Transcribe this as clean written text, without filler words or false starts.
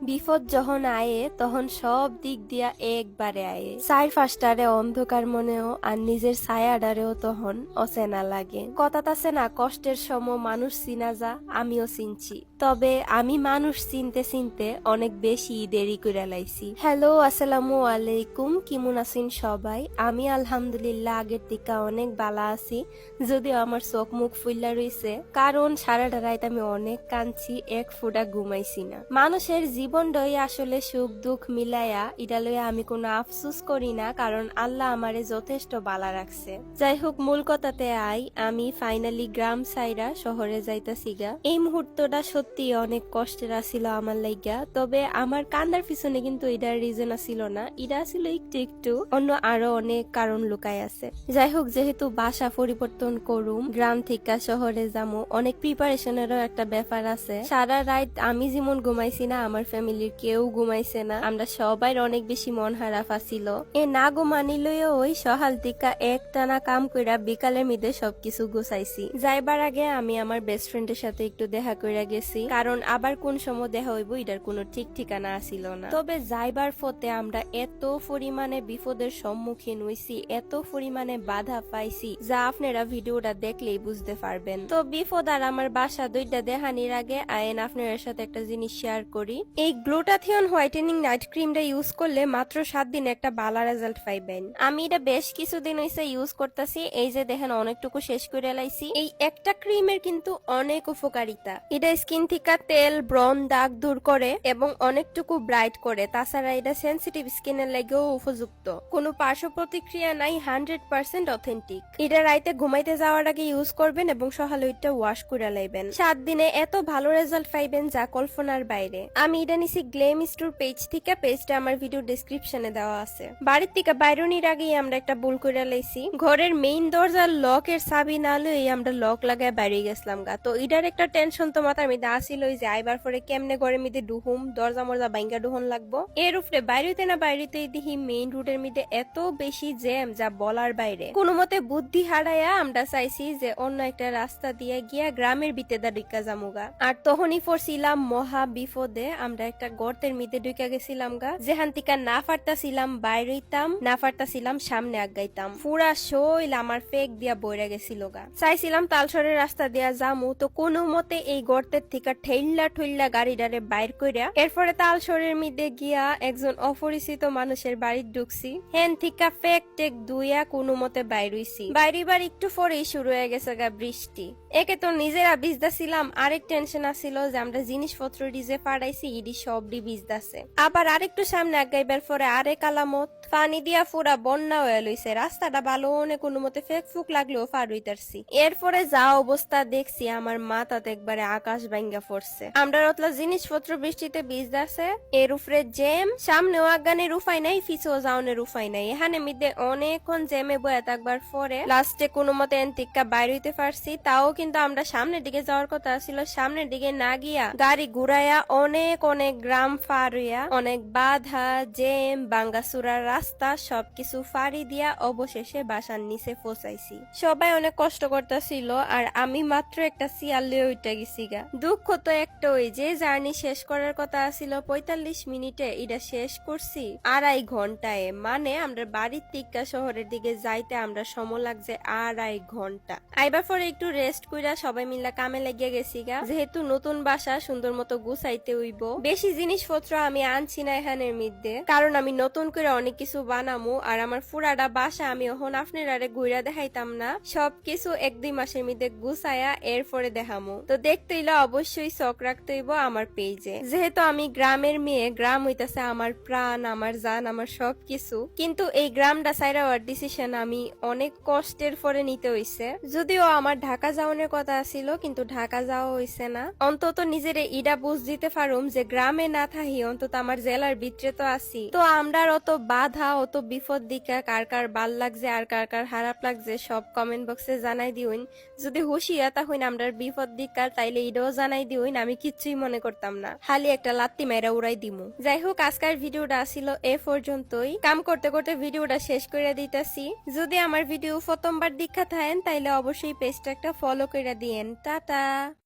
বিপদ যখন আয়ে তখন সব দিক দিয়া একবারে আয়ে চার পাঁচটারে অন্ধকার মনেও আর নিজের ছায়াডারেও তখন অচেনা লাগে। কথা আছে না, কষ্টের সময় মানুষ চিনা যা, আমিও চিনছি, তবে আমি মানুষ চিনতে চিনতে অনেক বেশি দেরি করে লাইছি। হ্যালো, আসসালামু আলাইকুম, কেমন আছেন সবাই? আমি আলহামদুলিল্লাহ আগের থেকে অনেক ভালো আছি, যদিও আমার চোখ মুখ ফুল্লা রয়েছে, কারণ সারাটা রাত আমি অনেক কাঁদছি, এক ফোঁটা ঘুমাইছি না। মানুষের জীবনটাই আসলে সুখ দুঃখ মিলাইয়া, এটা লইয়া আমি কোনো আফসুস করি না, কারণ আল্লাহ আমারে যথেষ্ট বালা রাখছে। যাই হোক, মূল কথাতে আমি ফাইনালি গ্রাম সাইরা শহরে যাইতাছি গা। এই মুহূর্তটা সত্যি অনেক কষ্টের আছিল আমার লাইগা, তবে আমার কান্দার পিছনে কিন্তু এটার রিজন আছিল না, এটা ছিল একটু অন্য আরো অনেক কারণ লুকায় আছে। যাই হোক, যেহেতু বাসা পরিবর্তন করুম, গ্রাম থেকে শহরে যাবো, অনেক প্রিপারেশনেরও একটা ব্যাপার আছে। সারা রাত আমি যেমন ঘুমাইছি না, আমার ফ্যামিলির কেউ ঘুমাইছে না, আমরা সবাই অনেক বেশি মন খারাপ আছিল। এ না ঘুমানিলেও ওই সকাল থেকে একটানা কাম কইরা বিকালের মধ্যে সবকিছু গুছাইছি। যাইবার আগে আমি আমার বেস্ট ফ্রেন্ডের সাথে একটু দেখা কইরা গেছি, কারণ আবার কোন সময় দেখা হইব এটার কোনো ঠিক ঠিকানা আসিল না। তবে যাইবার পথে আমরা এত পরিমাণে বিপদের সম্মুখীন হইছি, এত পরিমাণে বাধা পাইছি, যা আপনারা ভিডিওটা দেখলেই বুঝতে পারবেন। তো বিপদ আর আমার বাসা দুইটা দেখানির আগে আইন আপনার সাথে একটা জিনিস শেয়ার করি। এই গ্লুটাথিয়ন হোয়াইটেনিং নাইট ক্রিমটা ইউজ করলে মাত্র 7 দিনে একটা ভালো রেজাল্ট পাইবেন। আমি এটা বেশ কিছুদিন হইছে ইউজ করতেছি, এই যে দেখেন অনেকটুকু শেষ করে লাইছি। এই একটা ক্রিমের কিন্তু অনেক উপকারিতা। এটা স্কিন থেকে তেল, ব্রণ, দাগ দূর করে এবং অনেকটুকু ব্রাইট করে। তাছাড়া এটা সেনসিটিভ স্কিনের লাগেও উপযুক্ত, কোনো পার্শ্ব প্রতিক্রিয়া নাই, 100% অথেন্টিক। এটা রাইতে ঘুমাইতে যাওয়ার আগে ইউজ করবেন এবং সকালে ওইটা ওয়াশ করে লাইবেন। 7 দিনে এত ভালো রেজাল্ট পাইবেন যা কল্পনার বাইরে। আমি এটা নিছি গ্লেম স্টোর পেজ থেকে, পেজটা আমার ভিডিও ডেসক্রিপশনে দেওয়া আছে। বাড়ির থেকে বাইরনির আগেই আমরা একটা ভুল করে লাইছি, ঘরের মেইন দরজার লকের চাবি না লই আমরা লক লাগায় বাইরে গেছিলাম গা। তো এটার একটা টেনশন তো মাথার মধ্যে আসিল যে আইবার পরে কেমনে ঘরের মধ্যে ডুহুম, দরজা মরজা বাইঙ্গা ডুহন লাগবো। এর উপরে বাইরেতে না বাইরেতে দেখি মেইন রোডের মধ্যে এত বেশি জ্যাম যা বলার বাইরে। কোনো মতে বুদ্ধি হারাইয়া আমরা চাইছি যে অন্য একটা রাস্তা দিয়ে গিয়া গ্রামের ভিতরে ঢুকা যামুগা। আর তখনই পড়ছিলাম মহা বিপদে, আমরা একটা গর্তের মধ্যে ঢুকা গেছিলাম গা, যেখান থেকে না পারতাছিলাম বাইরে হইতাম, না পারতাছিলাম সামনে আগাইতাম। পুরা শৈল আমার ফেক দিয়া বইরা গেছিল গা। চাইছিলাম তালসরের রাস্তা দিয়া যামু, তো কোনো মতে এই গর্তের থেকে ঠেল্লা গাড়িটারে বাইর কইরা এরপরে তালসরের মধ্যে গিয়া একজন অপরিচিত মানুষের বাড়ি ঢুকছি। হেন থিকা ফেক টেক দুইয়া কোনো মতে বাইর হইছি। বাইরিবার একটু পরেই শুরু হয়ে গেছে গা বৃষ্টি। একে তো নিজেরা ভিজদাছিলাম, আরেক টেনশন আসিল যে আমরা জিনিসপত্র ডিজে পাড়াইছি ইডি সবডি ভিজদাছে। আবার আরেকটু সামনে আগাইবার পরে আরেক আলামত, পানি দিয়া পুরা বন্যা হয়ে লইছে। রাস্তাটা ভালো কোনো মতে ফেক ফুক লাগলেও পার হইতারছি। এরপরে যা অবস্থা দেখছি, আমার মাথাতে একবারে আকাশ ভাঙ্গা পড়ছে। আমরা রতলা জিনিসপত্র বৃষ্টিতে ভিজদাছে, এর উপরে জ্যাম, সামনেও আগানের উপায় নাই, পিছেও যাওনের উপায় নাই। এখানে মধ্যে অনেকক্ষণ জ্যামে বয়ে থাকবার পরে লাস্টে কোনো মতে এনতিকা বাইর হইতে পারছি। তাও কিন্তু আমরা সামনের দিকে যাওয়ার কথা ছিল, সামনের দিকে না গিয়া গাড়ি ঘুরাইয়া অনেক গ্রাম পার হইয়া অনেক বাধা, জ্যাম, বাঙ্গাসুরার রাস্তা সবকিছু ফাড়ি দিয়া অবশেষে বাসার নিচে পৌঁছাইছি। সবাই অনেক কষ্ট করতেছিল, আর আমি মাত্র একটা সিয়াল লিয়ে উঠে গেছি গা। দুঃখ তো একটা, ওই যে জার্নি শেষ করার কথা ছিল 45 মিনিটে, এটা শেষ করছি 2.5 ঘন্টায়। মানে আমরা বাড়ির থেকে শহরের দিকে যাইতে আমরা সময় লাগছে 2.5 ঘন্টা। আইবার পরে একটু রেস্ট কইরা সবাই মিলে কামে লাগিয়ে গেছি গা, যেহেতু নতুন বাসা সুন্দর মতো গুছাইতে হইব। বেশি জিনিসপত্র আমি আনছি না এখানের মধ্যে, কারণ আমি নতুন করে অনেক কিছু বানামু, আর আমার পুরাটা বাসা আমি এখন আপনারা ঘুরা দেখাইতাম না, সবকিছু 1-2 মাসের মধ্যে গুছাইয়া এরপরে দেখামু। তো দেখতে হইলে অবশ্যই চোখ রাখতে হইব আমার পেজে, যেহেতু আমি গ্রামের মেয়ে, গ্রাম হইতাছে আমার প্রাণ, আমার জান, আমার সবকিছু। কিন্তু এই গ্রামটা সাইরা হওয়ার ডিসিশন আমি অনেক কষ্টের পরে নিতে হইছে। যদিও আমার ঢাকা যাওয়ানোর কথা ছিল, কিন্তু ঢাকা যাওয়া হইছে না। অন্তত নিজের ইডা বুঝ দিতে পারুম যে গ্রামে না থাকি, অন্তত আমার জেলার ভিতরে তো আছি। তো আমরা অত বাধা, অত বিপদ দিকা কার কার ভাল লাগছে আর কার কার খারাপ লাগছে সব কমেন্ট বক্সে জানাই দিউন। যদি হুশিয়াতা হইন আমরা বিপদ দিকার, তাইলে ইডাও জানাই দিউন, আমি কিচ্ছুই মনে করতাম না, খালি একটা লাত্তি মেরা উড়াই দিমু। যাই হোক, আজকের ভিডিওটা আসিল এ পর্যন্তই। কাম করতে করতে ভিডিওটা শেষ করে দিতেছি। যদি আমার ভিডিও প্রথমবার দীক্ষা থাকেন তাইলে অবশ্যই পেজটা একটা ফলো করে দিয়েন। টাটা।